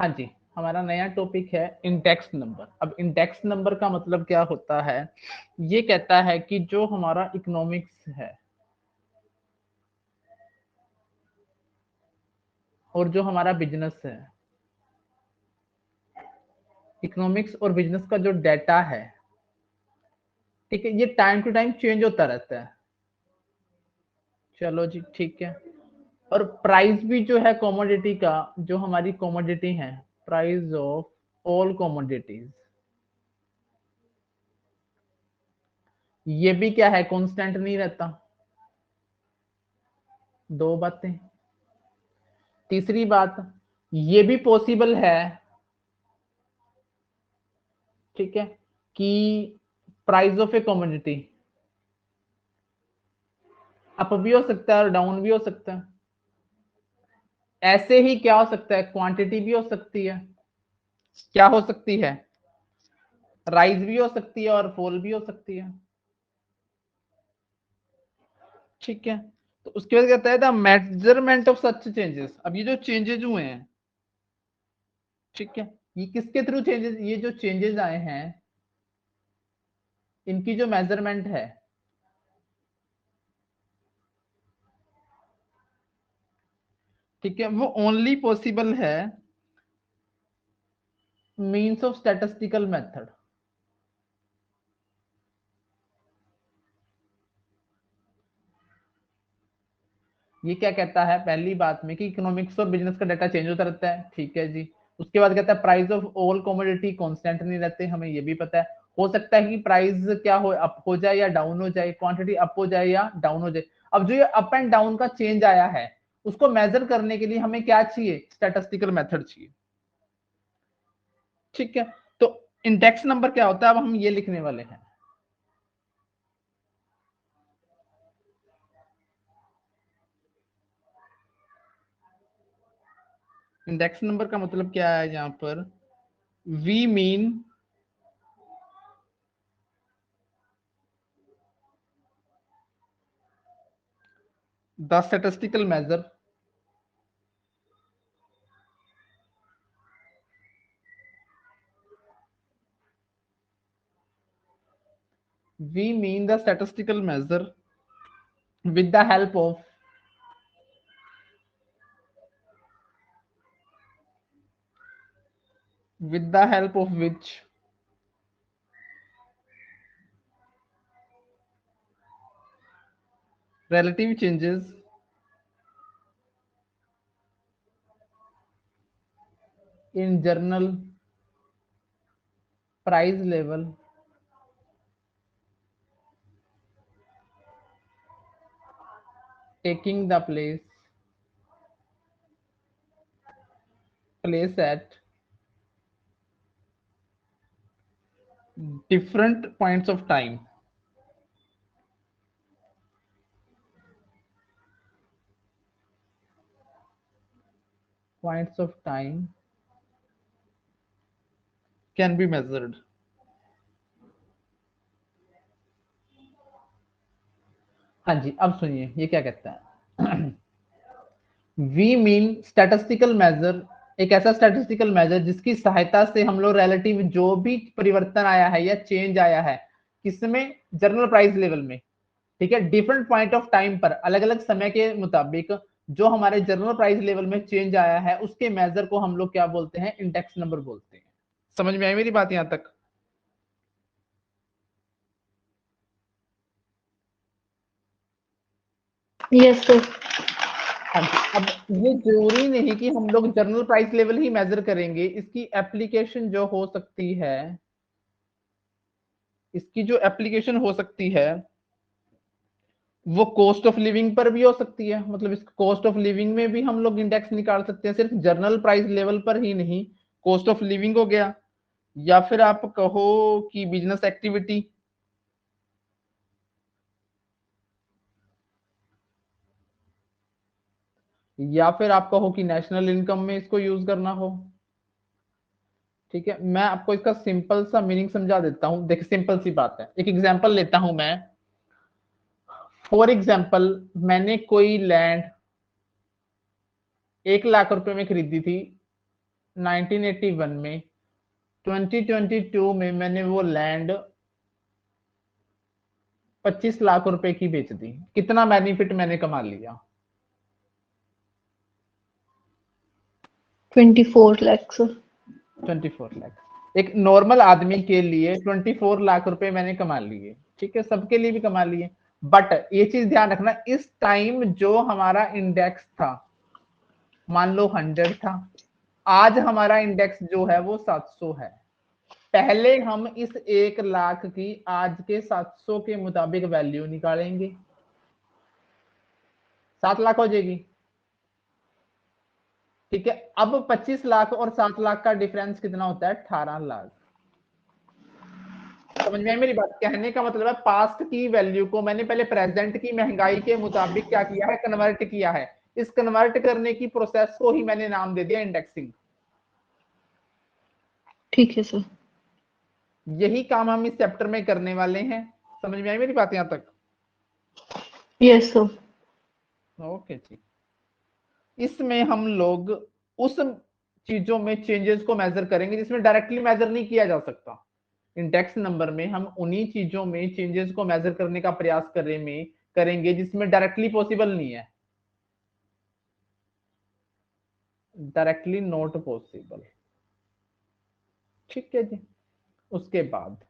हाँ जी, हमारा नया टॉपिक है इंडेक्स नंबर। अब इंडेक्स नंबर का मतलब क्या होता है? ये कहता है कि जो हमारा इकोनॉमिक्स है और जो हमारा बिजनेस है, इकोनॉमिक्स और बिजनेस का जो डेटा है, ठीक है, ये टाइम टू टाइम चेंज होता रहता है। चलो जी, ठीक है। और प्राइस भी जो है कमोडिटी का, जो हमारी कमोडिटी है, प्राइस ऑफ ऑल कमोडिटीज, ये भी क्या है, कांस्टेंट नहीं रहता। दो बातें। तीसरी बात, ये भी पॉसिबल है, ठीक है, कि price of A commodity up भी हो सकता है और डाउन भी हो सकता है। ऐसे ही क्या हो सकता है, क्वांटिटी भी हो सकती है। क्या हो सकती है? राइज भी हो सकती है और फॉल भी हो सकती है, ठीक है। तो उसके बाद कहता है the measurement of such changes. अब ये जो चेंजेस हुए हैं, ठीक है, ये किसके थ्रू चेंजेस, ये जो चेंजेस आए हैं, इनकी जो मेजरमेंट है, ठीक है, वो ओनली पॉसिबल है मीन्स ऑफ स्टैटिस्टिकल मेथड। ये क्या कहता है, पहली बात में कि इकोनॉमिक्स और बिजनेस का डाटा चेंज होता रहता है, ठीक है जी। उसके बाद कहता है price of all commodity constant नहीं रहते, हमें ये भी पता है। हो सकता है कि प्राइस क्या हो, अप हो जाए या डाउन हो जाए, क्वांटिटी अप हो जाए या डाउन हो जाए। अब जो ये अप एंड डाउन का चेंज आया है, उसको मेजर करने के लिए हमें क्या चाहिए, स्टैटिस्टिकल मेथड चाहिए, ठीक है। तो इंडेक्स नंबर क्या होता है, अब हम ये लिखने वाले हैं। इंडेक्स नंबर का मतलब क्या है यहां पर, we mean the statistical measure we mean the statistical measure with the help of which relative changes in general price level taking the place at different points of time can be measured। हाँ जी, अब सुनिए ये क्या कहता है। We mean statistical major, एक ऐसा statistical major जिसकी सहायता से हम लोग रिलेटिव जो भी परिवर्तन आया है या चेंज आया है, किसमें, जनरल प्राइस लेवल में, ठीक है, डिफरेंट पॉइंट ऑफ टाइम पर, अलग अलग समय के मुताबिक जो हमारे जनरल प्राइस लेवल में चेंज आया है, उसके मेजर को हम लोग क्या बोलते हैं, इंडेक्स नंबर बोलते हैं। समझ में आई मेरी बात यहां तक? Yes sir. हाँ जी। अब ये जरूरी नहीं कि हम लोग जनरल प्राइस लेवल ही मेजर करेंगे, इसकी एप्लीकेशन जो हो सकती है, इसकी जो एप्लीकेशन हो सकती है वो कॉस्ट ऑफ लिविंग पर भी हो सकती है। मतलब इस कॉस्ट ऑफ लिविंग में भी हम लोग इंडेक्स निकाल सकते हैं, सिर्फ जनरल प्राइस लेवल पर ही नहीं, कॉस्ट ऑफ लिविंग हो गया, या फिर आप कहो कि बिजनेस एक्टिविटी, या फिर आप कहो कि नेशनल इनकम में इसको यूज करना हो, ठीक है। मैं आपको इसका सिंपल सा मीनिंग समझा देता हूं। देखिए सिंपल सी बात है, एक एग्जांपल लेता हूं मैं। फॉर एग्जांपल, मैंने कोई लैंड 1 लाख रुपए में खरीदी थी 1981 में 2022 में मैंने वो लैंड 25 लाख रुपए की बेच दी, कितना बेनिफिट मैंने कमा लिया? 24 लाख सर। 24 लाख। एक नॉर्मल आदमी के लिए 24 लाख रुपए मैंने कमा लिए, ठीक है, सबके लिए भी कमा लिए। बट ये चीज ध्यान रखना, इस टाइम जो हमारा इंडेक्स था, मान लो 100 था, आज हमारा इंडेक्स जो है वो 700 है। पहले हम इस 1 लाख की आज के 700 के मुताबिक वैल्यू निकालेंगे, 7 लाख हो जाएगी, ठीक है। अब 25 लाख और 7 लाख का डिफरेंस कितना होता है? 18 लाख। समझ में आई मेरी बात? कहने का मतलब है पास्ट की वैल्यू को मैंने पहले प्रेजेंट की महंगाई के मुताबिक क्या किया है? कन्वर्ट किया है। इस कन्वर्ट करने की प्रोसेस को ही मैंने नाम दे दिया इंडेक्सिंग। ठीक है सर। यही काम हम इस चैप्टर में करने वाले हैं। समझ में आई मेरी बात यहां तक? Yes sir. ओके जी। इसमें हम लोग उस चीजों में चेंजेस को मेजर करेंगे जिसमें डायरेक्टली मेजर नहीं किया जा सकता। इंडेक्स नंबर में हम उन्हीं चीजों में चेंजेस को मेजर करने का प्रयास करेंगे जिसमें डायरेक्टली पॉसिबल नहीं है, डायरेक्टली नॉट पॉसिबल, ठीक है जी। उसके बाद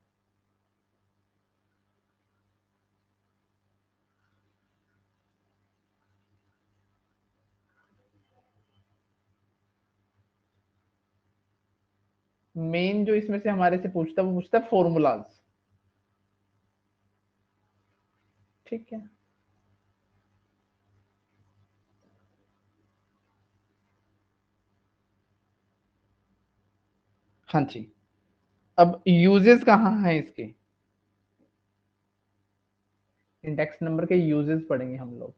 मेन जो इसमें से हमारे से पूछता है वो पूछता है फॉर्मूलाज, ठीक है। हाँ जी। अब यूजेस कहाँ हैं इसके? इंडेक्स नंबर के यूजेस पढ़ेंगे हम लोग।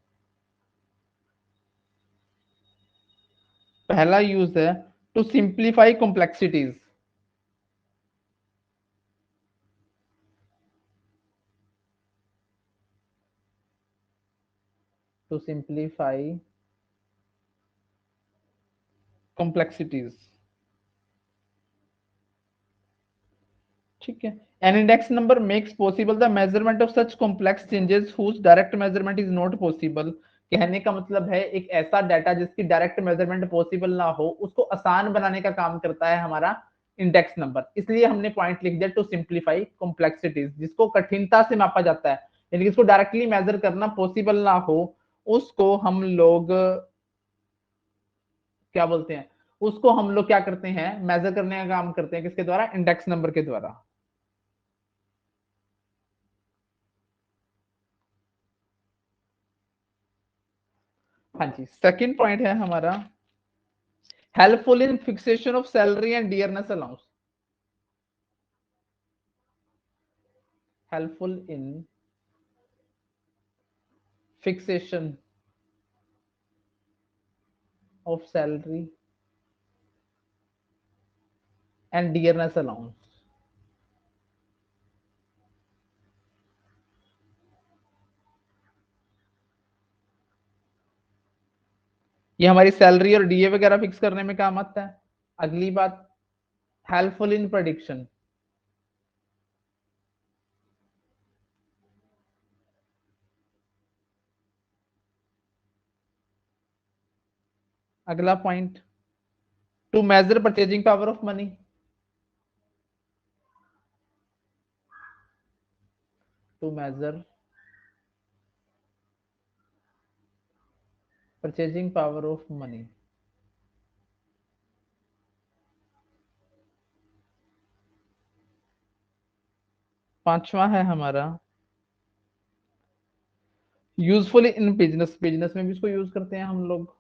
पहला यूज है to simplify complexities. To simplify complexities, ठीक है। An index number makes possible the measurement of such complex changes whose direct measurement is not possible. कहने का मतलब है एक ऐसा डाटा जिसकी डायरेक्ट मेजरमेंट पॉसिबल ना हो, उसको आसान बनाने का काम करता है हमारा इंडेक्स नंबर। इसलिए हमने पॉइंट लिख दिया टू सिंप्लीफाई कॉम्प्लेक्सिटीज, जिसको कठिनता से मापा जाता है, यानी इसको डायरेक्टली मेजर करना पॉसिबल ना हो, उसको हम लोग क्या बोलते हैं? उसको हम लोग क्या करते हैं? मेजर करने का काम करते हैं किसके द्वारा? इंडेक्स नंबर के द्वारा। हाँ जी। सेकंड पॉइंट है हमारा helpful in fixation of salary and dearness allowance. Helpful in fixation of salary and dearness allowance. ये हमारी सैलरी और डीए वगैरह फिक्स करने में काम आता है। अगली बात, हेल्पफुल इन प्रेडिक्शन। अगला point, to measure purchasing power of money. To measure purchasing power of money. पांचवा है हमारा यूजफुल इन बिजनेस। बिजनेस में भी इसको यूज करते हैं हम लोग।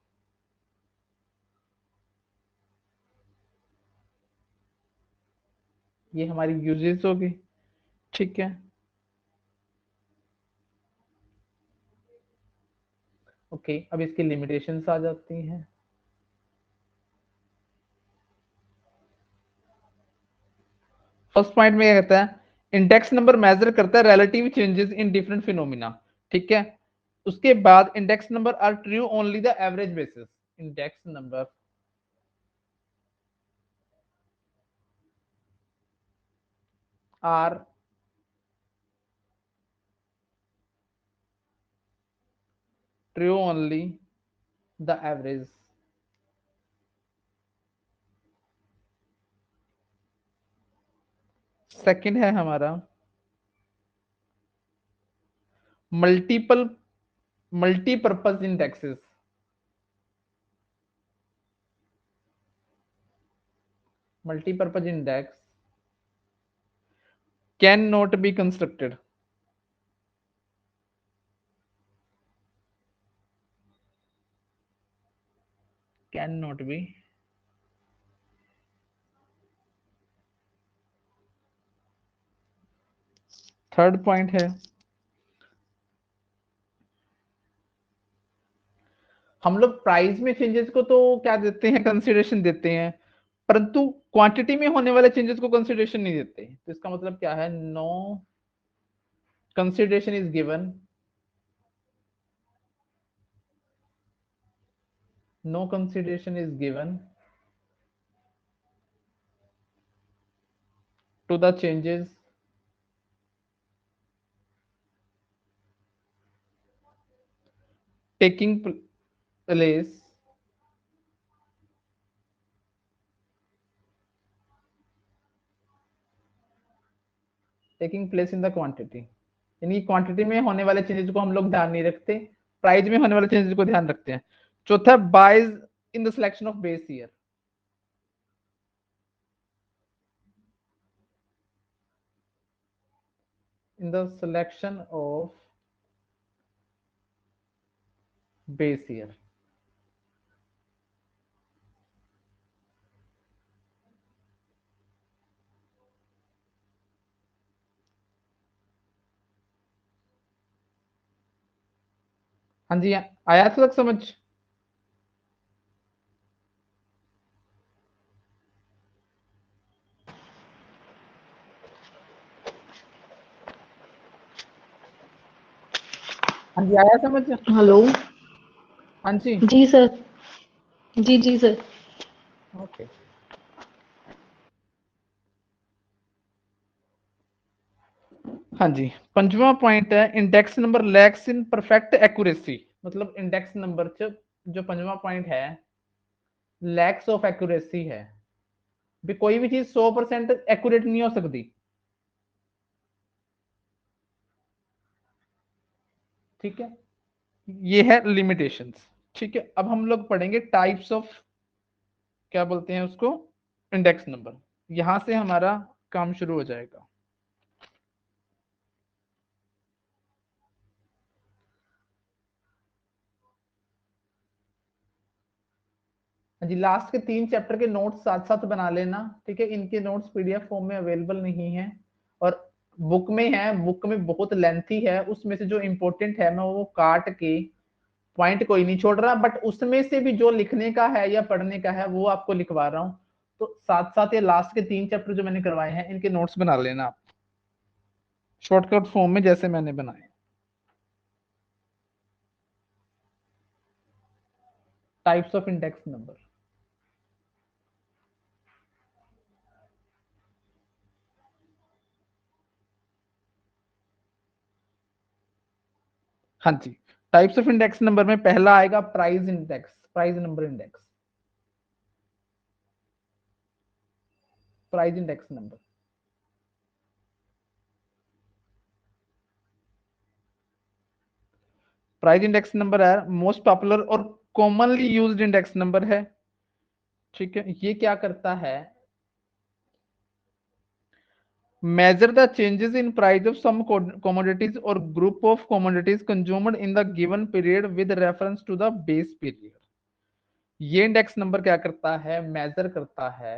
ये हमारी यूजेस होगी, ठीक है। ओके, अब इसकी लिमिटेशंस आ जाती हैं। फर्स्ट पॉइंट में क्या कहता है? इंडेक्स नंबर मेजर करता है relative changes in different phenomena, ठीक है। उसके बाद index number are true only the average basis. Index number are true only the average. Second है हमारा multiple multipurpose indexes. Multi-purpose index cannot be constructed. Cannot be. Third point है हम लोग price में चेंजेस को तो क्या देते हैं, कंसिडरेशन देते हैं, परंतु क्वांटिटी में होने वाले चेंजेस को कंसिडरेशन नहीं देते. तो इसका मतलब क्या है, no consideration is given, no consideration is given to the changes taking place in the quantity. यानी क्वांटिटी में होने वाले चेंजेस को हम लोग ध्यान नहीं रखते, प्राइस में होने वाले चेंजेस को ध्यान रखते हैं. चौथा, bias in the selection of base year. In the selection of base year. हाँ जी, आया था तक समझ. हाँ जी, आया समझ. हेलो. हाँ जी. जी सर. जी जी सर. ओके. हाँ जी, पंजवा पॉइंट है index number lakhs in perfect accuracy. मतलब इंडेक्स नंबर जो पंजवा पॉइंट है, लैक्स ऑफ एक्यूरेसी है. भी कोई भी चीज 100% एक्यूरेट नहीं हो सकती. ठीक है, ये है लिमिटेशंस. ठीक है, अब हम लोग पढ़ेंगे टाइप्स ऑफ, क्या बोलते हैं उसको, इंडेक्स नंबर. यहां से हमारा काम शुरू हो जाएगा. जी, लास्ट के 3 चैप्टर के नोट्स साथ साथ बना लेना. ठीक है, इनके नोट्स पीडीएफ फॉर्म में अवेलेबल नहीं है और बुक में है. बुक में बहुत लेंथी है, उसमें से जो इंपॉर्टेंट है मैं वो काट के, पॉइंट कोई नहीं छोड़ रहा, बट उसमें से भी जो लिखने का है या पढ़ने का है वो आपको लिखवा रहा हूँ. तो साथ साथ ये लास्ट के 3 चैप्टर जो मैंने करवाए हैं इनके नोट्स बना लेना आप, शॉर्टकट फॉर्म में जैसे मैंने बनाए. Types of index number. हाँ जी, टाइप्स ऑफ इंडेक्स नंबर में पहला आएगा price index, price number index, price index number. Price index number है मोस्ट पॉपुलर और कॉमनली यूज्ड इंडेक्स नंबर है. ठीक है, ये क्या करता है, measure the changes in price of some commodities or group of commodities consumed in the given period with reference to the base period. ये इंडेक्स नंबर क्या करता है, मेजर करता है,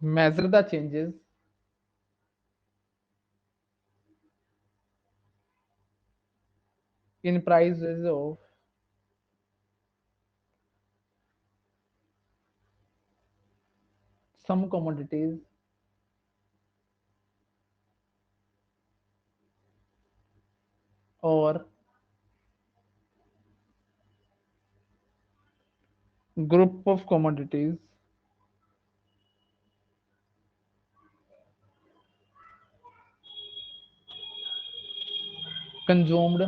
measure the changes in prices of some commodities or group of commodities consumed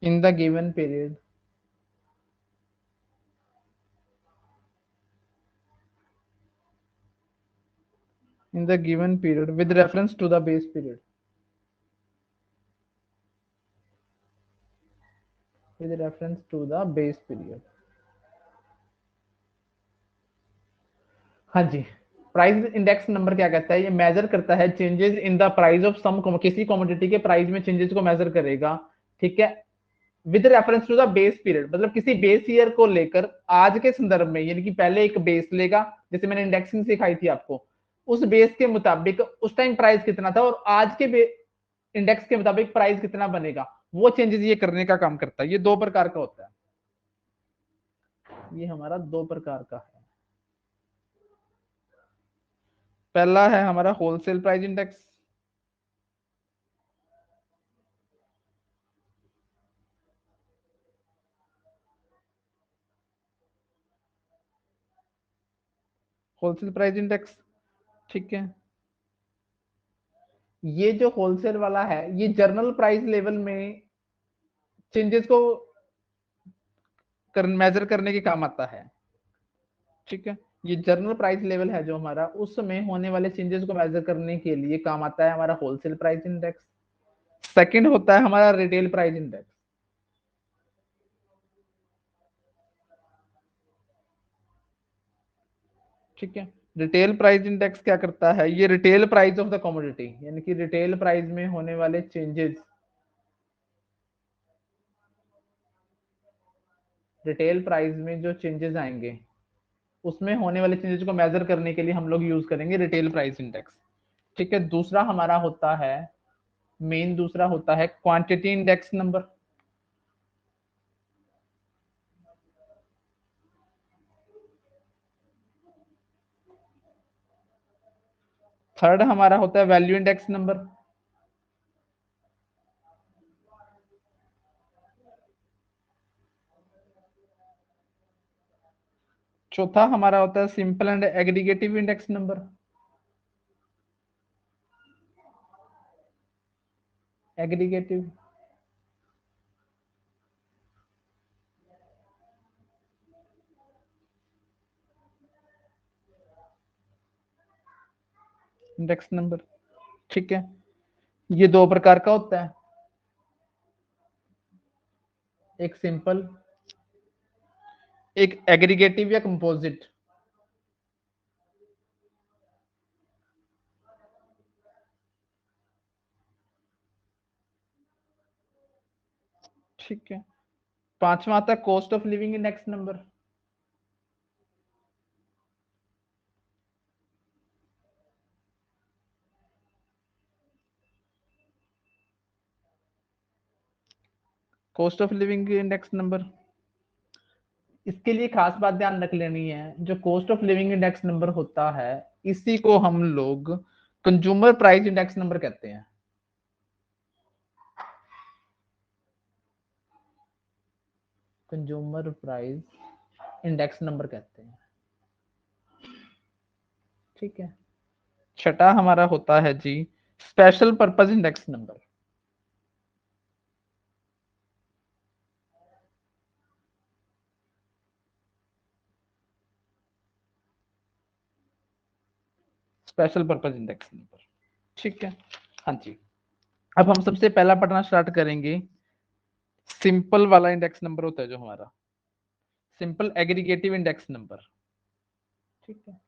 in the given period with reference to the base period. With reference to the base period. हाँ जी, price index number क्या कहता है? ये measure करता है changes in the price of some, किसी commodity के price में चेंजेस को मेजर करेगा, ठीक है, with reference to the base period, मतलब किसी बेस ईयर को लेकर आज के संदर्भ में, यानी कि पहले एक बेस लेगा, जैसे मैंने इंडेक्सिंग सिखाई थी आपको, उस बेस के मुताबिक उस टाइम प्राइस कितना था और आज के इंडेक्स के मुताबिक प्राइस कितना बनेगा, वो चेंजेस ये करने का काम करता है। ये दो प्रकार का होता है, ये हमारा दो प्रकार का है। पहला है हमारा wholesale price index, wholesale price index, ठीक है। ये जो होलसेल वाला है ये जर्नल प्राइस लेवल में चेंजेस को मेजर करने के काम आता है, ठीक है। ये जर्नल प्राइस लेवल है जो हमारा, उसमें होने वाले चेंजेस को मेजर करने के लिए काम आता है हमारा होलसेल प्राइस इंडेक्स। सेकंड होता है हमारा रिटेल प्राइस इंडेक्स, ठीक है। रिटेल प्राइस इंडेक्स क्या करता है? ये retail price of the commodity, यानी कि रिटेल प्राइस में होने वाले चेंजेस, रिटेल प्राइस में जो चेंजेस आएंगे उसमें होने वाले चेंजेस को मेजर करने के लिए हम लोग यूज करेंगे रिटेल प्राइस इंडेक्स, ठीक है। दूसरा हमारा होता है मेन, दूसरा होता है क्वांटिटी इंडेक्स नंबर, थर्ड हमारा होता है वैल्यू इंडेक्स नंबर, चौथा हमारा होता है simple and aggregative index number, aggregative, index number, ठीक है। ये दो प्रकार का होता है, एक सिंपल, एक एग्रीगेटिव या कंपोजिट। ठीक है। पांचवा आता है cost of living index number, cost of living index number. इसके लिए खास बात ध्यान रख लेनी है, जो cost of living index number होता है इसी को हम लोग कंज्यूमर प्राइस इंडेक्स नंबर कहते हैं, कंज्यूमर प्राइस इंडेक्स नंबर कहते हैं, ठीक है। छठा हमारा होता है जी special purpose index number, special purpose index number, ठीक है। हाँ जी, अब हम सबसे पहला पढ़ना स्टार्ट करेंगे, सिंपल वाला इंडेक्स नंबर होता है जो हमारा सिंपल एग्रीगेटिव इंडेक्स नंबर, ठीक है।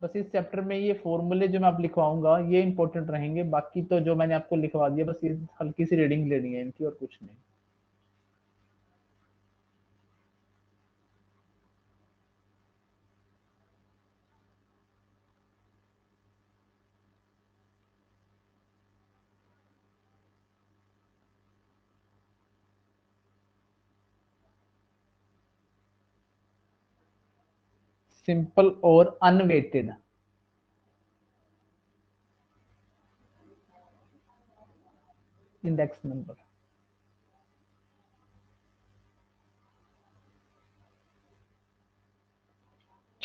बस इस चैप्टर में ये फॉर्मूले जो मैं आप लिखवाऊंगा ये इंपॉर्टेंट रहेंगे, बाकी तो जो मैंने आपको लिखवा दिया बस ये हल्की सी रीडिंग लेनी है इनकी और कुछ नहीं। सिंपल और अनवेटेड इंडेक्स नंबर,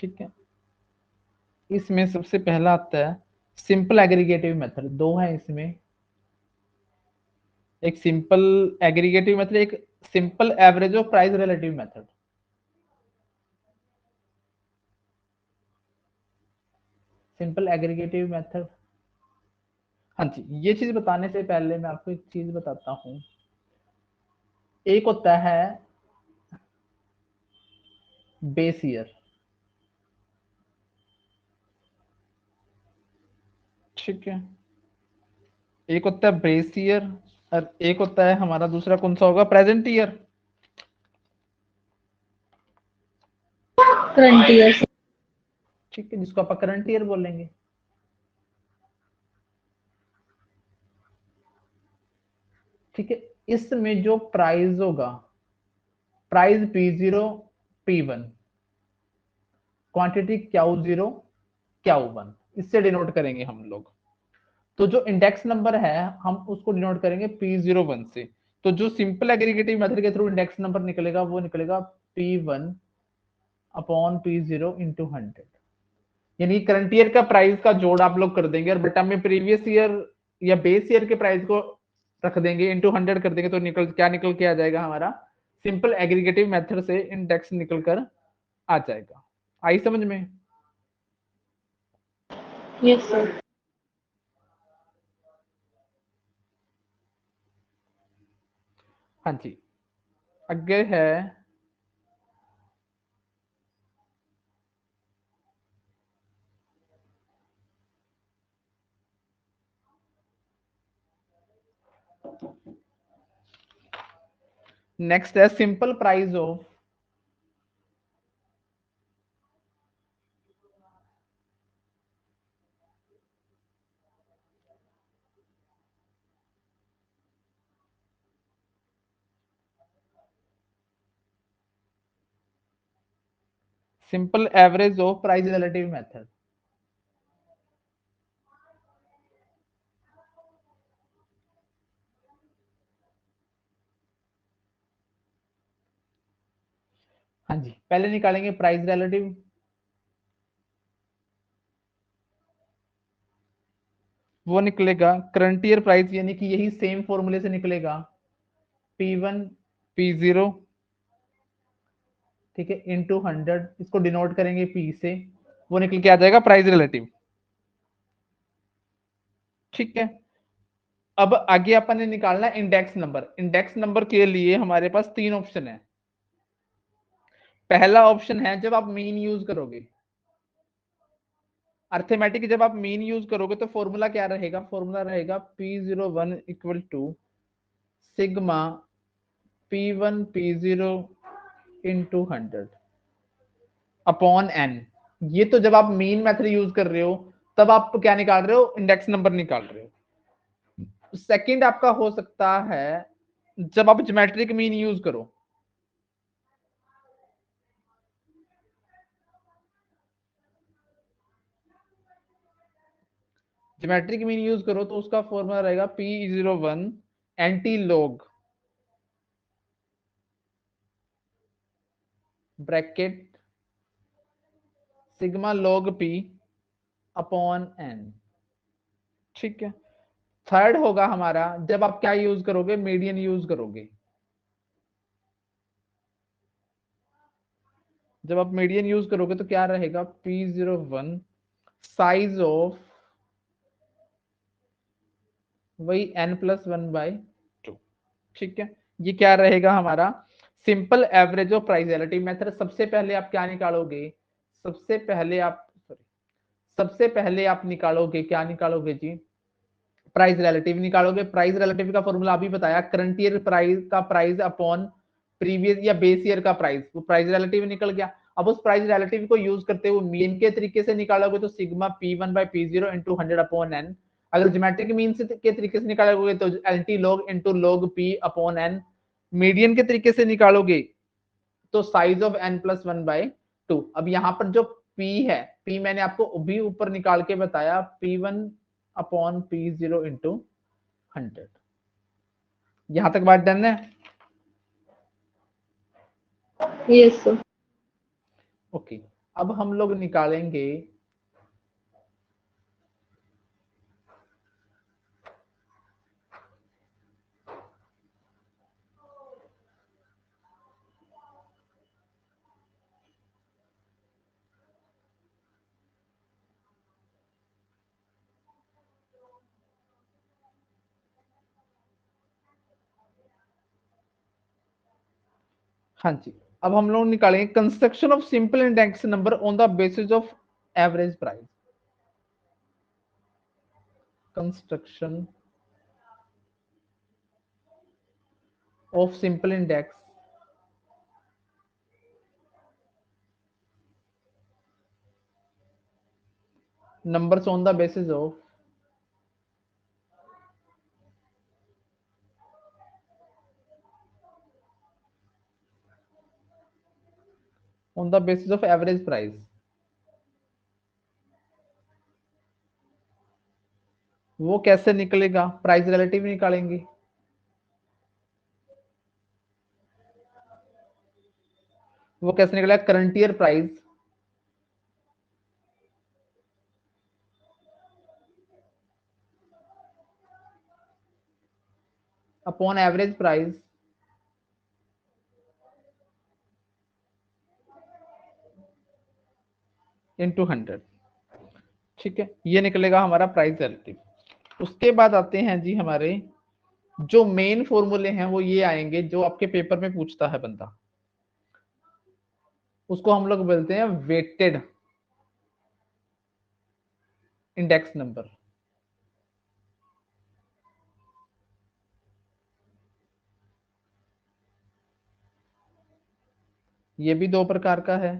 ठीक है, इसमें सबसे पहला आता है सिंपल एग्रीगेटिव मेथड। दो है इसमें, एक सिंपल एग्रीगेटिव मेथड, एक simple average of price relative method. Simple aggregative method, हाँ जी, ये चीज बताने से पहले मैं आपको एक चीज बताता हूं। एक होता है बेस ईयर, ठीक है, एक होता है बेस ईयर और एक होता है हमारा दूसरा कौन सा होगा, प्रेजेंट ईयर। Current year. ठीक है, जिसको आप करंट ईयर बोलेंगे। ठीक है, इसमें जो प्राइस होगा, price P0 P1, quantity Q0 Q1, इससे डिनोट करेंगे हम लोग। तो जो इंडेक्स नंबर है हम उसको डिनोट करेंगे P01 से। तो जो सिंपल एग्रीगेटिव मेथड के थ्रू इंडेक्स नंबर निकलेगा वो निकलेगा P1 अपॉन P0 इंटू 100। यानी करंट ईयर का प्राइस का जोड़ आप लोग कर देंगे और बटा में प्रीवियस ईयर या बेस ईयर के प्राइस को रख देंगे, इंटू 100 कर देंगे, तो निकल के आ जाएगा हमारा सिंपल एग्रीगेटिव मेथड से इंडेक्स निकल कर आ जाएगा। आई समझ में? Yes sir. हाँ जी, आगे है नेक्स्ट है simple price of simple average of price relative method. हाँ जी, पहले निकालेंगे प्राइस रिलेटिव, वो निकलेगा करंट ईयर प्राइस, यानी कि यही सेम फॉर्मूले से निकलेगा P1 P0, ठीक है, इंटू 100, इसको डिनोट करेंगे P से, वो निकल के आ जाएगा प्राइस रिलेटिव। ठीक है, अब आगे अपन ने निकालना है इंडेक्स नंबर। इंडेक्स नंबर के लिए हमारे पास तीन ऑप्शन है। पहला ऑप्शन है जब आप मीन यूज करोगे, अर्थमेटिक जब आप मीन यूज करोगे तो फॉर्मूला क्या रहेगा, फॉर्मूला रहेगा P01 equal to sigma P1 P0 into 100 upon n। ये तो जब आप मीन मेथड यूज कर रहे हो तब आप क्या निकाल रहे हो, इंडेक्स नंबर निकाल रहे हो। सेकंड आपका हो सकता है जब आप ज्योमेट्रिक मीन यूज करो, ज्योमेट्रिक मीन यूज करो तो उसका फॉर्मूला रहेगा P01 anti log bracket sigma log P upon n। ठीक है, थर्ड होगा हमारा जब आप क्या यूज करोगे, मीडियन यूज करोगे। जब आप मीडियन यूज करोगे तो क्या रहेगा P01 साइज ऑफ वही n+1/2। ठीक है, ये क्या रहेगा हमारा simple average of price relative method. सबसे पहले आप क्या निकालोगे, सबसे पहले आप सबसे पहले आप निकालोगे, क्या निकालोगे जी, प्राइस रिलेटिव निकालोगे। प्राइस रिलेटिव का फॉर्मूला अभी बताया, करंट ईयर प्राइस का प्राइस अपॉन प्रीवियस या बेस ईयर का प्राइस, वो प्राइस रिलेटिव निकल गया। अब उस प्राइस रिलेटिव को यूज करते हुए मीन के तरीके से निकालोगे तो sigma P1/P0 into 100 upon n। अगर ज्योमेट्रिक मीन से के तरीके से निकालोगे तो एल्टी log into log P upon n। Median के तरीके से निकालोगे तो साइज ऑफ n+1/2। अब यहाँ पर जो P है, P मैंने आपको अभी ऊपर निकाल के बताया P1 अपॉन P0 इंटू 100। यहां तक बात डन है? Yes sir. ओके, अब हम लोग निकालेंगे हाँ जी, अब हम लोग निकालेंगे construction of simple index number on the basis of average price. Construction of simple index numbers on the basis of average price। वो कैसे निकलेगा? प्राइस रिलेटिव निकालेंगे। वो कैसे निकलेगा? Current year price upon average price into 100। ठीक है, ये निकलेगा हमारा प्राइस रिलेटिव। उसके बाद आते हैं जी हमारे जो मेन फॉर्मूले हैं, वो ये आएंगे जो आपके पेपर में पूछता है बंदा, उसको हम लोग बोलते हैं वेटेड इंडेक्स नंबर। ये भी दो प्रकार का है।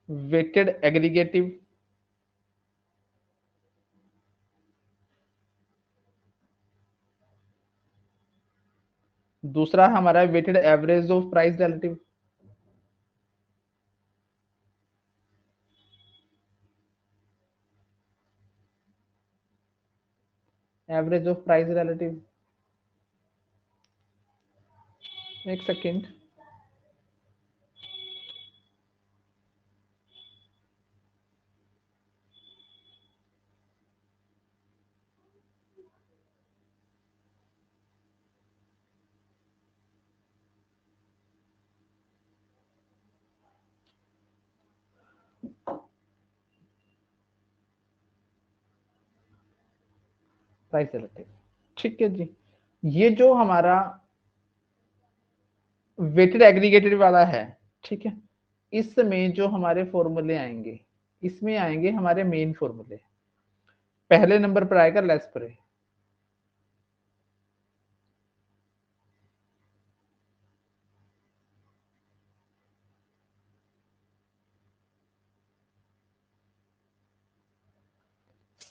वेटेड एग्रीगेटिव, दूसरा हमारा weighted average of price relative. Average of price relative, एक सेकेंड। प्राइस रिलेटिव, ठीक है जी। ये जो हमारा वेटेड एग्रीगेटेड वाला है, ठीक है, इसमें जो हमारे फॉर्मूले आएंगे, इसमें आएंगे हमारे मेन फॉर्मूले। पहले नंबर पर आएगा लेस प्रे,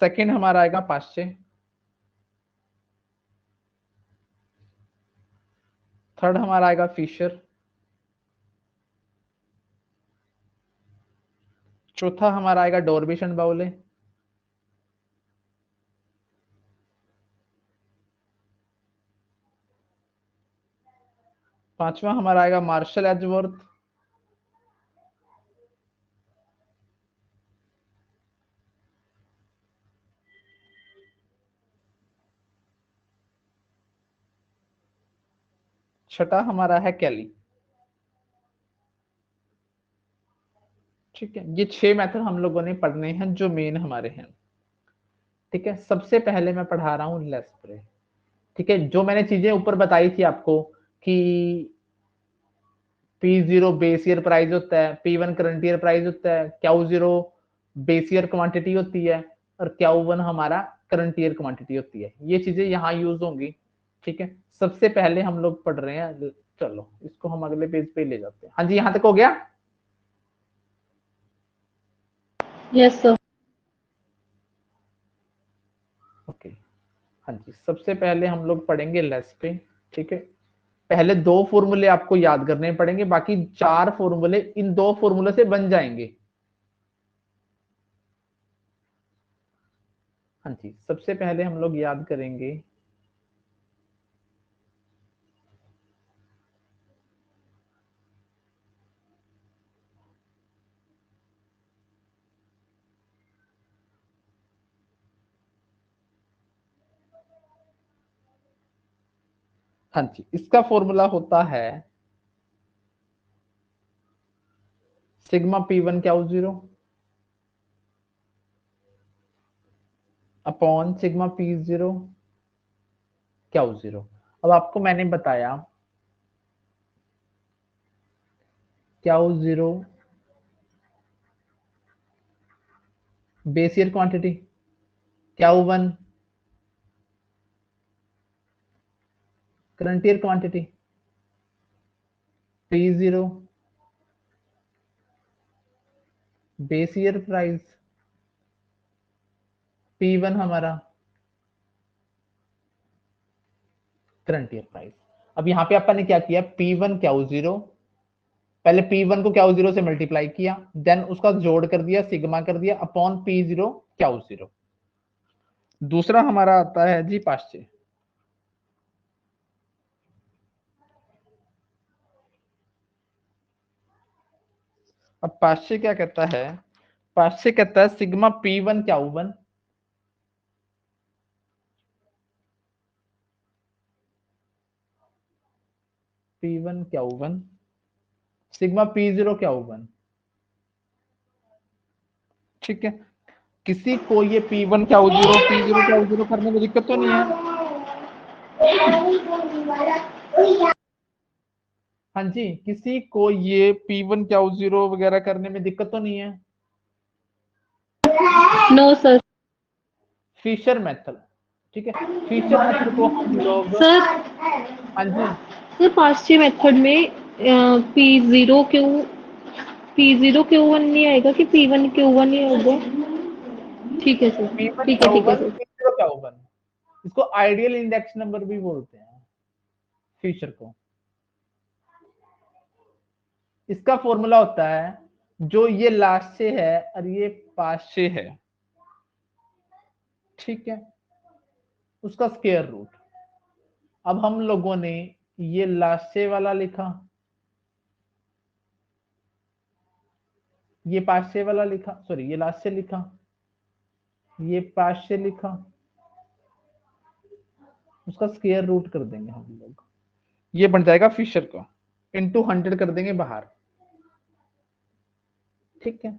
सेकंड हमारा आएगा पाश्चे, थर्ड हमारा आएगा फिशर, चौथा हमारा आएगा डॉर्बिशन बाउले, पांचवा हमारा आएगा मार्शल एजवर्थ, छठा हमारा है कैली। ठीक है, ये 6 मेथड हम लोगों ने पढ़ने हैं जो मेन हमारे हैं। ठीक है, सबसे पहले मैं पढ़ा रहा हूँ लेस प्रे। ठीक है, जो मैंने चीजें ऊपर बताई थी आपको कि P0 बेस ईयर प्राइस होता है, P1 करंट ईयर प्राइस होता है, Q0 बेस ईयर क्वांटिटी होती है, और Q1 हमारा करंट ईयर क्वांटिटी होती है। ये चीजें यहाँ यूज होंगी। ठीक है, सबसे पहले हम लोग पढ़ रहे हैं, चलो इसको हम अगले पेज पे ले जाते हैं। हाँ जी, यहाँ तक हो गया? Yes sir. ओके, हाँ जी, सबसे पहले हम लोग पढ़ेंगे लेस पे। ठीक है, पहले दो फॉर्मूले आपको याद करने पड़ेंगे, बाकी 4 फॉर्मूले इन दो फॉर्मूले से बन जाएंगे। हाँ जी, सबसे पहले हम लोग याद करेंगे हाँ जी, इसका फॉर्मूला होता है सिग्मा P1 क्या जीरो अपॉन सिग्मा P0 क्या जीरो। अब आपको मैंने बताया क्या जीरो बेस ईयर क्वांटिटी, क्या one current year quantity, P0 base year price, P1 हमारा करंट ईयर प्राइस। अब यहाँ पे अपन ने क्या किया, P1 क्या जीरो, पहले P1 को क्या जीरो से मल्टीप्लाई किया, देन उसका जोड़ कर दिया, सिग्मा कर दिया अपॉन P0 क्या जीरो। दूसरा हमारा आता है जी पाश्चे। अब पाश्चे क्या कहता है, पाश्चे कहता है सिग्मा P1 क्या वन P1 क्या वन सिग्मा P0 क्या वन। ठीक है, किसी को ये P1 क्या जीरो P0 क्या जीरो करने में दिक्कत तो नहीं है? हाँ जी, किसी को ये P1 क्या जीरो वगैरह करने में दिक्कत तो नहीं है? No sir. फिशर मेथड, ठीक है, फिशर मेथड को हम लोग सर हाँ जी सर पास्चे मेथड में P0 Q1 नहीं आएगा कि P1 Q1 ही होगा। ठीक है सर, P1 ठीक क्या है ठीक है वन सर। P0 क्या वन, इसको आइडियल इंडेक्स नंबर भी बोलते हैं फिशर को। इसका फॉर्मूला होता है जो ये लास्ट से है और ये पास से है, ठीक है, उसका स्क्वायर रूट। अब हम लोगों ने ये लास्ट से वाला लिखा, ये पास से वाला लिखा, सॉरी ये लास्ट से लिखा, ये पास से लिखा, उसका स्क्वायर रूट कर देंगे हम लोग, ये बन जाएगा फिशर का, इनटू 100 कर देंगे बाहर। ठीक है,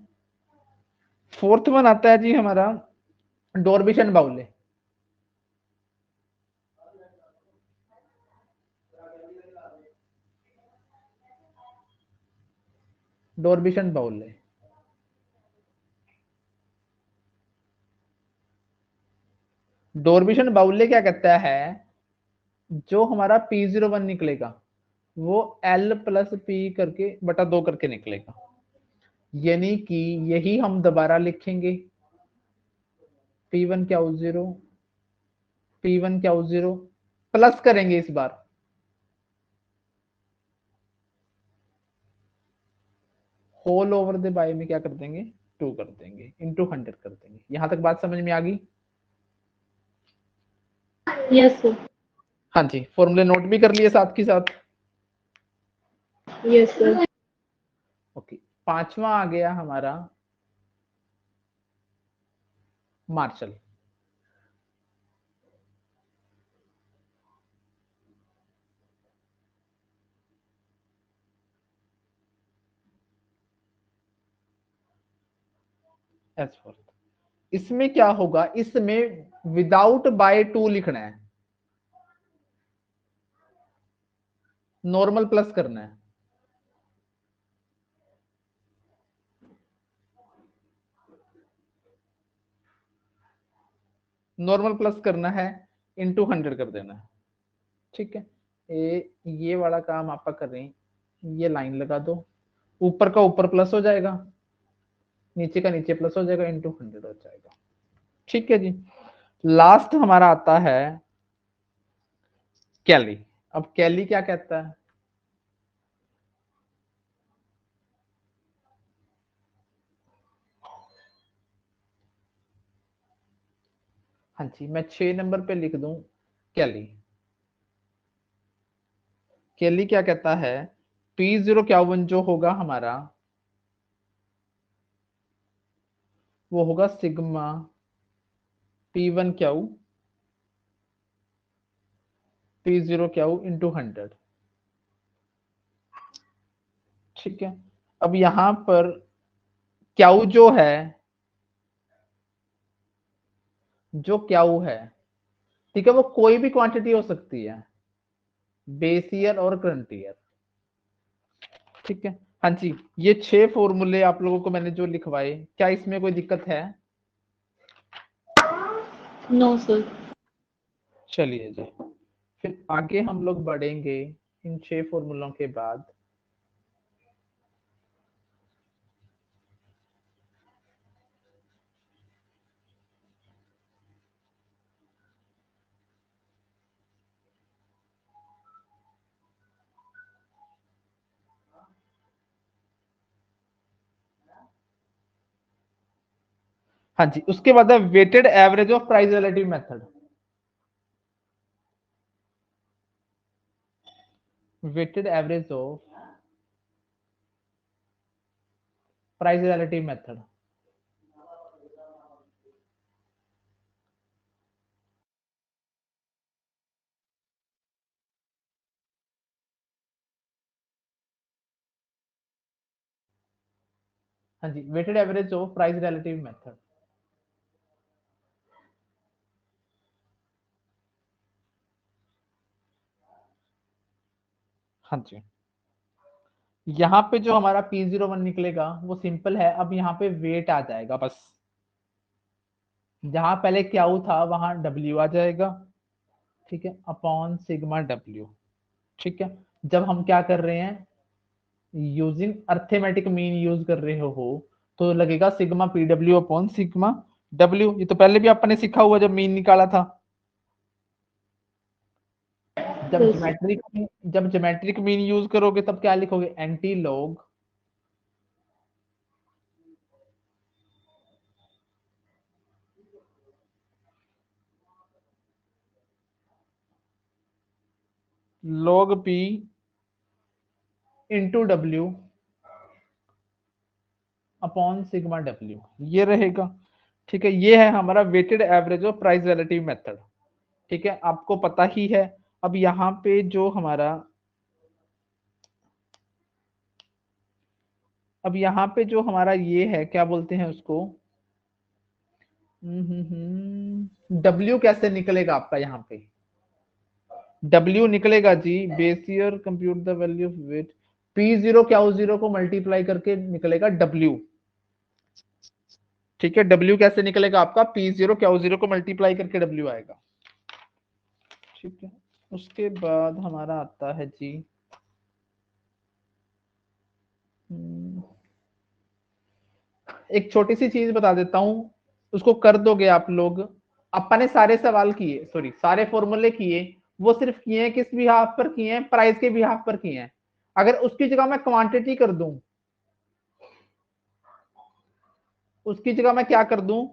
फोर्थ वन आता है जी हमारा डॉर्बिशन बाउले। डॉर्बिशन बाउले, डॉर्बिशन बाउले क्या कहता है, जो हमारा P01 निकलेगा वो L प्लस P करके बटा 2 करके निकलेगा, यानी कि यही हम दोबारा लिखेंगे P1 क्या जीरो P1 क्या जीरो प्लस करेंगे इस बार, होल ओवर द बाय में क्या कर देंगे 2 कर देंगे, इनटू 100 कर देंगे। यहां तक बात समझ में आ गई? Yes sir. हाँ जी, फॉर्मूले नोट भी कर लिए साथ के साथ। Yes sir. ओके, पांचवा आ गया हमारा मार्शल। एस फोर्थ, इसमें क्या होगा, इसमें विदाउट बाय 2 लिखना है, नॉर्मल प्लस करना है। नॉर्मल प्लस करना है, इनटू 100 कर देना है। ठीक है, ये वाला काम आप कर रहे हैं, ये लाइन लगा दो, ऊपर का ऊपर प्लस हो जाएगा, नीचे का नीचे प्लस हो जाएगा, इनटू 100 हो जाएगा। ठीक है जी, लास्ट हमारा आता है कैली। अब कैली क्या कहता है, हाँ जी मैं 6 नंबर पे लिख दूं कैली। कैली क्या कहता है, P0 क्या वन जो होगा हमारा वो होगा sigma P1 Q P0 Q into 100। ठीक है, अब यहां पर क्यू जो क्यू है, ठीक है, वो कोई भी क्वांटिटी हो सकती है, बेस ईयर और करंट ईयर। ठीक है, हाँ जी, ये 6 फॉर्मूले आप लोगों को मैंने जो लिखवाए, क्या इसमें कोई दिक्कत है? No sir. चलिए जी, फिर आगे हम लोग बढ़ेंगे इन 6 फॉर्मूलों के बाद। हाँ जी, उसके बाद है weighted average of price relative method. Weighted average of price relative method. हाँ जी, weighted average of price relative method. हाँ जी, यहाँ पे जो हमारा P01 निकलेगा वो सिंपल है, अब यहाँ पे वेट आ जाएगा बस, जहां पहले क्यू था वहां W आ जाएगा, ठीक है, अपॉन सिग्मा W। ठीक है, जब हम क्या कर रहे हैं, यूजिंग अर्थमेटिक मीन यूज कर रहे हो तो लगेगा sigma PW upon sigma W। ये तो पहले भी आपने सीखा हुआ जब मीन निकाला था। जब ज्योमेट्रिक मीन यूज करोगे तब क्या लिखोगे, anti log log P into W upon sigma W, ये रहेगा। ठीक है, ये है हमारा weighted average of price relative method. ठीक है, आपको पता ही है। अब यहाँ पे जो हमारा, अब यहाँ पे जो हमारा ये है, क्या बोलते हैं उसको, W कैसे निकलेगा आपका यहाँ पे, W निकलेगा जी, base year compute the value of weight, P0 Q0 को मल्टीप्लाई करके निकलेगा W। ठीक है, W कैसे निकलेगा आपका, P0 Q0 को मल्टीप्लाई करके W आएगा। ठीक है, उसके बाद हमारा आता है जी, एक छोटी सी चीज बता देता हूं, उसको कर दोगे आप लोग। अपने सारे सवाल किए, सॉरी सारे फॉर्मूले किए, वो सिर्फ किए हैं किस बिहाफ पर किए हैं, प्राइस के बिहाफ पर किए हैं। अगर उसकी जगह मैं क्वांटिटी कर दूं, उसकी जगह मैं क्या कर दूं,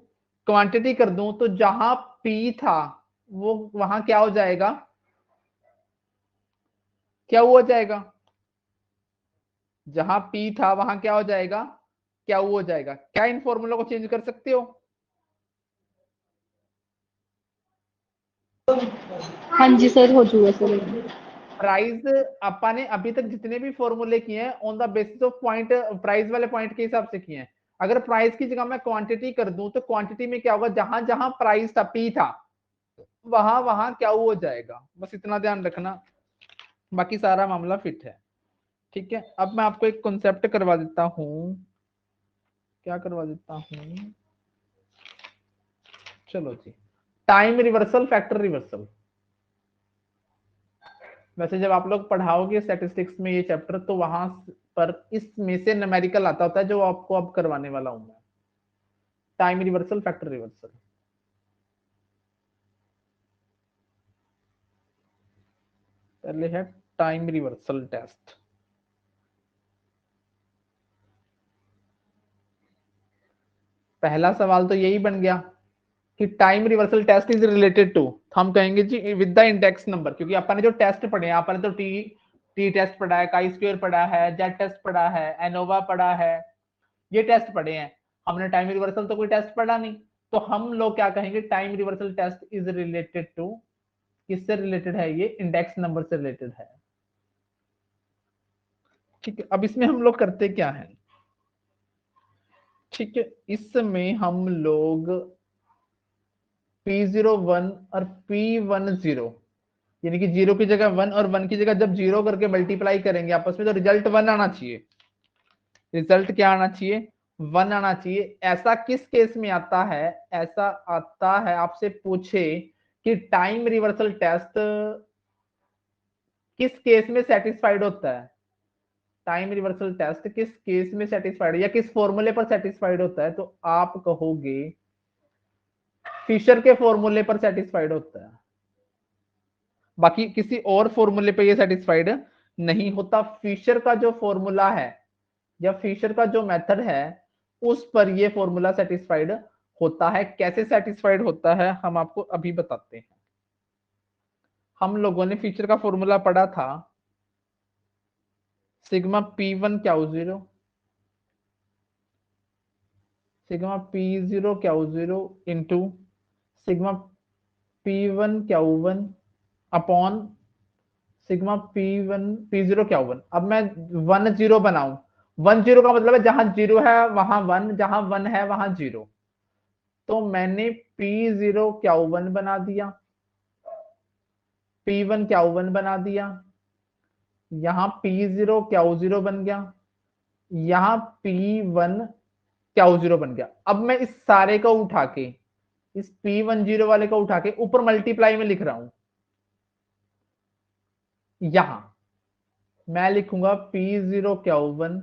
क्वांटिटी कर दूं, तो जहां पी था वो वहां क्या हो जाएगा, क्या हो जाएगा, जहां पी था वहां क्या हो जाएगा, क्या हो जाएगा। क्या इन फॉर्मूलों को चेंज कर सकते हो? हाँ जी सर, हो चुका सर। प्राइस अपा ने अभी तक जितने भी फॉर्मूले किए हैं on the basis of point, price वाले पॉइंट के हिसाब से किए हैं। अगर प्राइस की जगह मैं क्वांटिटी कर दूं तो क्वांटिटी में क्या होगा, जहां जहां प्राइस था पी था वहां वहां क्या हो जाएगा, बस इतना ध्यान रखना, बाकी सारा मामला फिट है। ठीक है, अब मैं आपको एक कॉन्सेप्ट करवा देता हूं, क्या करवा देता हूं, चलो जी, टाइम रिवर्सल फैक्टर रिवर्सल। वैसे जब आप लोग पढ़ाओगे स्टैटिस्टिक्स में ये चैप्टर तो वहां पर इसमें से न्यूमेरिकल आता होता है, जो आपको अब करवाने वाला हूं मैं, टाइम रिवर्सल फैक्टर रिवर्सल। पहले है टाइम रिवर्सल टेस्ट। पहला सवाल तो यही बन गया कि time reversal test is related to, हम कहेंगे जी विद द इंडेक्स नंबर, क्योंकि अपन ने जो टेस्ट पढ़े हैं, अपन ने तो टी टेस्ट पढ़ा है, काई स्क्वायर पढ़ा है, जेड टेस्ट पढ़ा है, एनोवा पढ़ा है, ये टेस्ट पढ़े हैं। हमने टाइम रिवर्सल तो कोई टेस्ट पढ़ा नहीं, तो हम लोग क्या कहेंगे, time reversal test is related to किससे रिलेटेड है? ये इंडेक्स नंबर से रिलेटेड है। ठीक है, अब इसमें हम लोग करते क्या है? ठीक है, इसमें हम लोग P01 और P10 यानी कि 0 की जगह 1 और 1 की जगह जब 0 करके मल्टीप्लाई करेंगे आपस में, तो रिजल्ट 1 आना चाहिए। रिजल्ट क्या आना चाहिए? 1 आना चाहिए। ऐसा किस केस में आता है? ऐसा आता है, आपसे पूछे कि टाइम रिवर्सल टेस्ट किस केस में सेटिस्फाइड होता है? टाइम रिवर्सल टेस्ट किस केस में सेटिस्फाइड या किस फॉर्मूले पर सेटिस्फाइड होता है? तो आप कहोगे फिशर के फॉर्मूले पर सेटिस्फाइड होता है, बाकी किसी और फॉर्मूले पे ये सेटिस्फाइड नहीं होता। फिशर का जो फॉर्मूला है या फिशर का जो मेथड है उस पर ये फॉर्मूला सेटिस्फाइड होता है। कैसे सेटिस्फाइड होता है हम आपको अभी बताते हैं। हम लोगों ने फिशर का फॉर्मूला पढ़ा था, सिग्मा P1 क्या 0 सिग्मा P0 क्या 0 इंटू सिग्मा P1 क्या 1 अपॉन सिग्मा P1 P0 क्या 1। अब मैं 10 बनाऊं, 10 का मतलब है जहां 0 है वहां 1, जहां 1 है वहां 0। तो मैंने P0 क्या 1 बना दिया, P1 क्या 1 बना दिया, यहाँ P0 क्या 0 बन गया, यहाँ P1 क्या 0 बन गया। अब मैं इस सारे को उठा के, इस P10 वाले को उठा के ऊपर मल्टीप्लाई में लिख रहा हूं। यहां मैं लिखूंगा P0 क्या 1,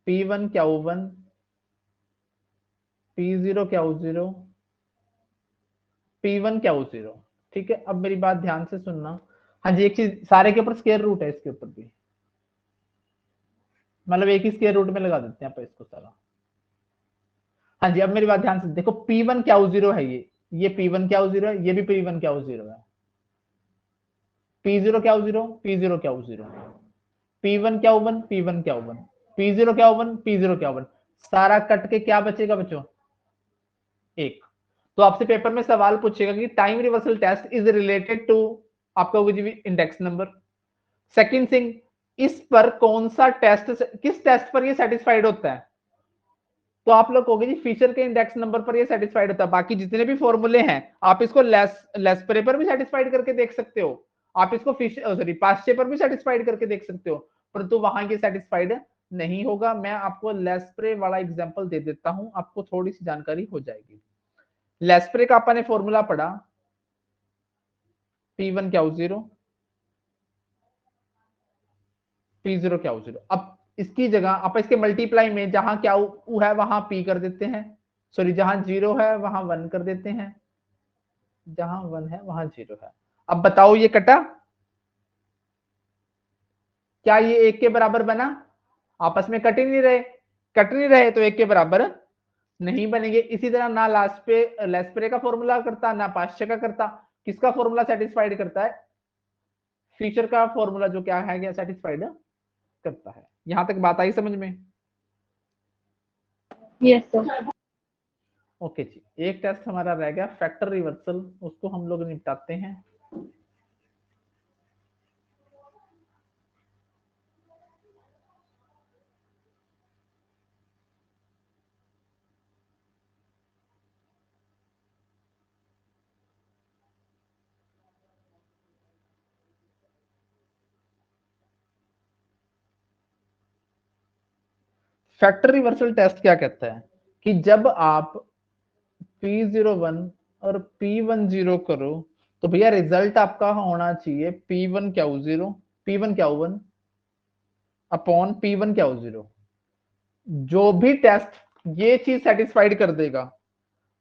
P1 क्या 1, P0 क्या 0, P1 क्या 0। ठीक है, अब मेरी बात ध्यान से सुनना। हाँ जी, एक चीज, सारे के ऊपर स्क्वायर रूट है, इसके ऊपर भी मतलब एक ही स्क्वायर रूट में लगा देते हैं आप इसको सारा। हाँ जी, अब मेरी बात ध्यान से देखो, P1 क्या 0 है, ये P1 क्या 0 है, ये भी P1 क्या 0 है। P0 क्या 0, P0 क्या 0, P1 क्या 1, P1 क्या 1, P0 क्या 1, P0 क्या 1। सारा कट के क्या बचेगा बच्चों? एक। तो आपसे पेपर में सवाल पूछेगा कि time reversal test is related to आपका इंडेक्स नंबर। सेकंड थिंग, इस पर कौन सा टेस्ट, किस टेस्ट पर ये सेटिस्फाइड होता है? तो आप लोग कहोगे जी फीचर के इंडेक्स नंबर पर ये सेटिस्फाइड होता है। बाकी जितने भी फॉर्मूले हैं आप इसको लेस्परे पर भी सेटिस्फाइड करके देख सकते हो, आप इसको सॉरी पास्चे पर भी सेटिस्फाइड करके देख सकते हो, परंतु वहां ये सेटिस्फाइड नहीं होगा। मैं आपको लेस्परे वाला एग्जांपल दे देता हूं, आपको थोड़ी सी जानकारी हो जाएगी। लेस्परे का आपने फॉर्मूला पढ़ा, P1 क्या 0, P0 क्या 0। अब इसकी जगह आप इसके मल्टीप्लाई में जहां क्या u है वहां P कर देते हैं, सॉरी जहां 0 है वहां 1 कर देते हैं, जहां 1 है वहां 0 है। अब बताओ ये कटा, क्या ये एक के बराबर बना? आपस में कट ही नहीं रहे, कट नहीं रहे तो एक के बराबर नहीं बनेंगे। इसी तरह ना लास्ट पे लेस्परे का फॉर्मूला करता, ना पास्चे का करता। किसका फॉर्मूला सेटिस्फाइड करता है? फीचर का फॉर्मूला जो क्या है, क्या सेटिस्फाइड करता है। यहां तक बात आई समझ में? Yes sir. ओके जी, एक टेस्ट हमारा रह गया फैक्टर रिवर्सल, उसको हम लोग निपटाते हैं। फैक्टर रिवर्सल टेस्ट क्या कहता है कि जब आप P01 और P10 करो तो भैया रिजल्ट आपका होना चाहिए P1 क्या 0, P1 क्या 1 अपॉन P1 क्या 0। जो भी टेस्ट ये चीज सेटिस्फाइड कर देगा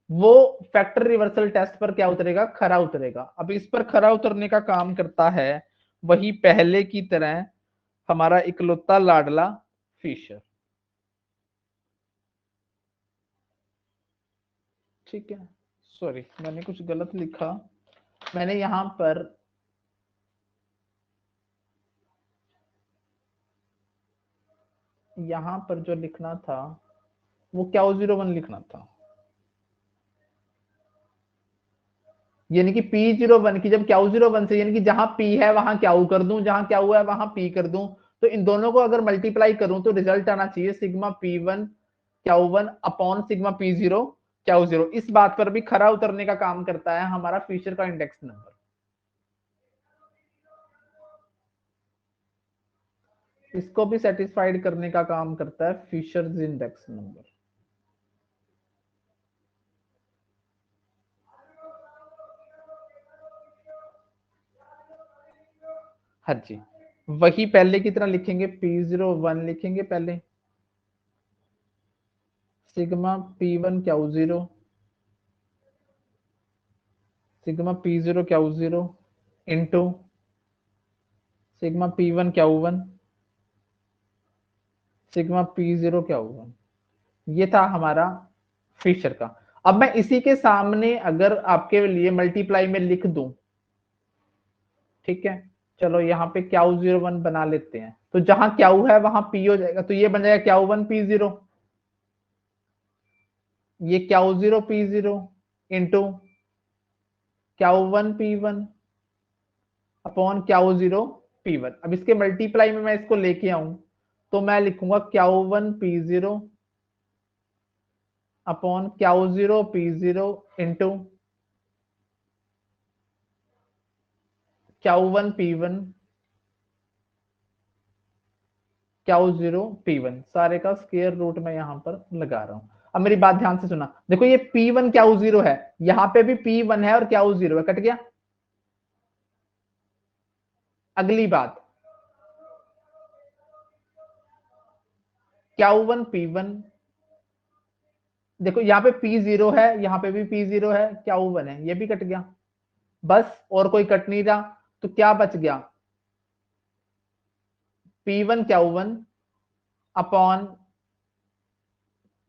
वो फैक्टर रिवर्सल टेस्ट पर क्या उतरेगा? खरा उतरेगा। अब इस पर खरा उतरने का काम करता है वही पहले की तरह हमारा इकलौता लाडला फिशर। ठीक है, सॉरी मैंने कुछ गलत लिखा, मैंने यहां पर जो लिखना था वो क्या 01 लिखना था। यानी कि P01 की जब Q01 से, यानी कि जहां P है वहां Q कर दूं, जहां Q है वहां P कर दूं, तो इन दोनों को अगर मल्टीप्लाई करूं तो रिजल्ट आना चाहिए sigma P1 Q1 upon sigma P0 Q0। इस बात पर भी खरा उतरने का काम करता है हमारा फिशर का इंडेक्स नंबर। इसको भी सेटिस्फाइड करने का काम करता है फिशर्स इंडेक्स नंबर। हाँ जी, वही पहले की तरह लिखेंगे, P01 लिखेंगे पहले, sigma P1 Q0 sigma P0 Q0 into sigma P1 Q1 sigma P0 Q1। ये था हमारा फिशर का। अब मैं इसी के सामने अगर आपके लिए मल्टीप्लाई में लिख दूं, ठीक है, चलो यहाँ पे Q01 बना लेते हैं, तो जहां Q है वहां P हो जाएगा, तो ये बन जाएगा Q1 P0, ये Q0 P0 into Q1 P1 upon Q0 P1। अब इसके मल्टीप्लाई में मैं इसको लेके आऊं तो मैं लिखूंगा Q1 P0 upon Q0 P0 into Q1 P1 Q0 P1, सारे का स्क्वायर रूट मैं यहां पर लगा रहा हूं। अब मेरी बात ध्यान से सुना, देखो ये P1 Q0 है, यहां पे भी P1 है और Q0 है, कट गया। अगली बात, Q1 P1, देखो यहाँ पे P0 है, यहाँ पे भी P0 है, Q1 है, ये भी कट गया। बस और कोई कट नहीं रहा, तो क्या बच गया, P1 Q1 upon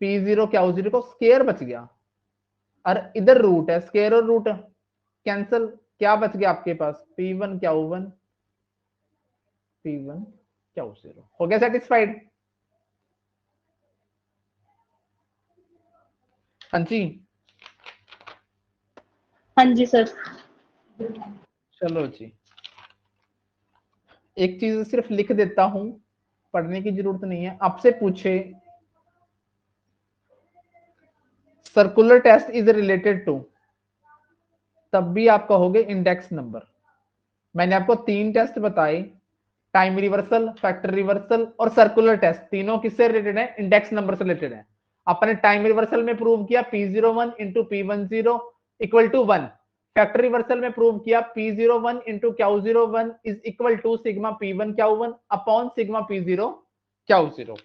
P0 Q0 को स्क्वायर बच गया, और इधर रूट है, स्क्वायर और रूट कैंसल, क्या बच गया आपके पास, P1 Q1 P1 Q0। हो गया सेटिस्फाइड? हाँ जी, हाँ जी सर। चलो जी, एक चीज सिर्फ लिख देता हूं, पढ़ने की जरूरत नहीं है। आपसे पूछे circular test is related to, तब भी आप कहोगे इंडेक्स नंबर। मैंने आपको 3 टेस्ट बताए, टाइम रिवर्सल, फैक्टर रिवर्सल और सर्कुलर टेस्ट, तीनों किससे रिलेटेड है, इंडेक्स नंबर से रिलेटेड है। अपने टाइम रिवर्सल में प्रूव किया P01 into P10 equal to 1, factor reversal में प्रूव किया P01 into Q01 is equal to sigma P1 Q1 upon sigma P0 Q0।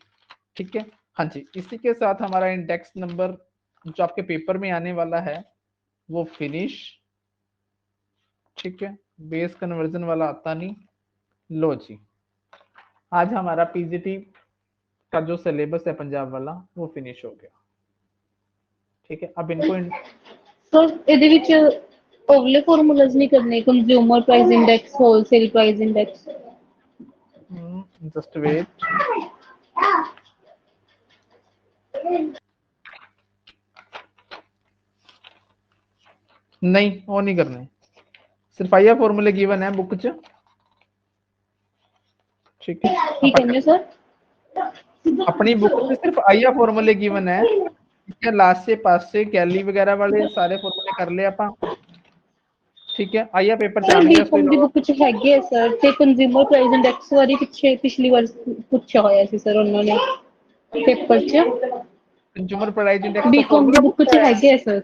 ठीक है, हाँ जी, इसी के साथ हमारा इंडेक्स नंबर जो आपके पेपर में आने वाला है वो फिनिश। ठीक है, बेस कन्वर्जन वाला आता नहीं। लो जी, आज हमारा पीजीटी का जो सिलेबस है पंजाब वाला वो फिनिश हो गया। ठीक है, अब इनको सर ਇਹਦੇ ਵਿੱਚ अगले फॉर्मूलाज नहीं करने, consumer price index, wholesale price index. Just wait, नहीं वो नहीं करने, सिर्फ आइया फॉर्मूले गिवन है बुक च। ठीक है, ठीक है सर, अपनी बुक में सिर्फ आइया फॉर्मूले गिवन है। ठीक है, लास्ट से पास से कैली वगैरह वाले सारे फॉर्मूले कर ले ਆਪਾਂ। ठीक है, आइया पेपर सर जाने बीकॉम ਦੀ ਬੁੱਕ ਚ ਹੈਗੇ ਆ ਸਰ, ਤੇ ਕੰਜ਼ਿਊਮਰ ਪ੍ਰਾਈਸ ਇੰਡੈਕਸ ਵਾਰੀ ਪਿਛਲੀ ਵਾਰ ਪੁੱਛਿਆ ਹੋਇਆ ਸੀ ਸਰ ਉਹਨਾਂ ਨੇ ਪੇਪਰ ਚ। कंज्यूमर प्राइस इंडेक्स का बीकॉम ਦੀ फॉर्मूला ਬੁੱਕ ਚ ਹੈਗੇ ਆ सर।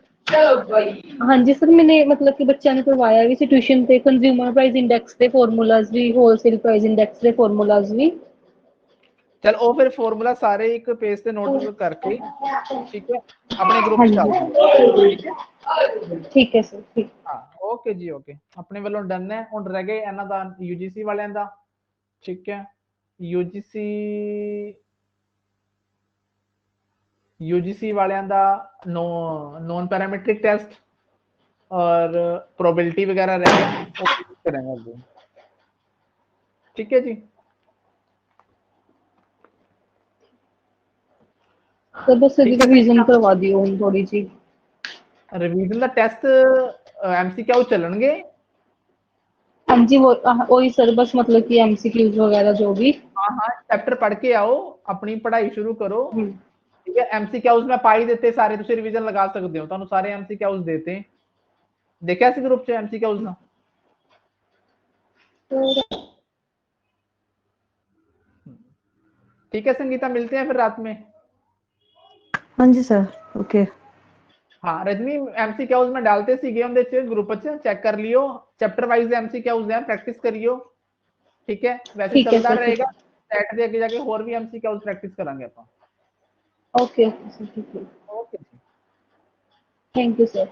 ਹਾਂਜੀ ਸਰ, मैंने मतलब कि ਬੱਚਿਆਂ ਨੂੰ ਕਰਵਾਇਆ ਵੀ ਸੀ ਟਿਊਸ਼ਨ ਤੇ, ਕੰਜ਼ਿਊਮਰ ਪ੍ਰਾਈਸ ਇੰਡੈਕਸ ਦੇ ਫਾਰਮੂਲਾਜ਼ ਵੀ, ਹੋਲਸੇਲ ਪ੍ਰਾਈਸ ਇੰਡੈਕਸ ਦੇ ਫਾਰਮੂਲਾਜ਼ ਵੀ। चल ओ फिर फॉर्मूला सारे एक पेज पे नोट करके, ठीक है, अपने ग्रुप हाँ च डाल देंगे। ठीक है, ठीक है सर, ठीक। हाँ ओके जी, ओके, अपने वालों डन है। हुण रह गए इन्हां दा यूजीसी वालियां दा। ठीक है, यूजीसी वालियां दा नॉन पैरामीट्रिक टेस्ट और प्रोबेबिलिटी वगैरह रह गए, वो करेंगे अभी। ठीक है जी, तो बस ठीक है, रिवीजन करवा दियो हम थोड़ी सी। रिवीजन का टेस्ट एमसीक्यू चलणगे। हाँ जी वही सर, बस मतलब कि एमसीक्यूज वगैरह जो भी। हाँ हाँ, चैप्टर पढ़ के आओ, अपनी पढ़ाई शुरू करो। हम्म, ठीक है, एमसीक्यूज में पाई देते सारे, तुम रिवीजन लगा सकते हो, तुम सारे एमसीक्यूज देते देखा सी ग्रुप च एमसीक्यूज ना। ठीक है संगीता, मिलते हैं फिर रात में। हाँ जी सर, ओके। हाँ रजनी, एमसीक्यूज में डालते सी गेम दे ग्रुप च चेक कर लियो, चैप्टर वाइज एमसीक्यूज हैं, प्रैक्टिस करियो। ठीक है, वैसे ठीक है चलता सर, ठीक रहेगा, है। सेट दे आगे जाके और भी एमसीक्यूज प्रैक्टिस करांगे अपन। ओके ओके सर, ठीक है। ओके। Thank you sir.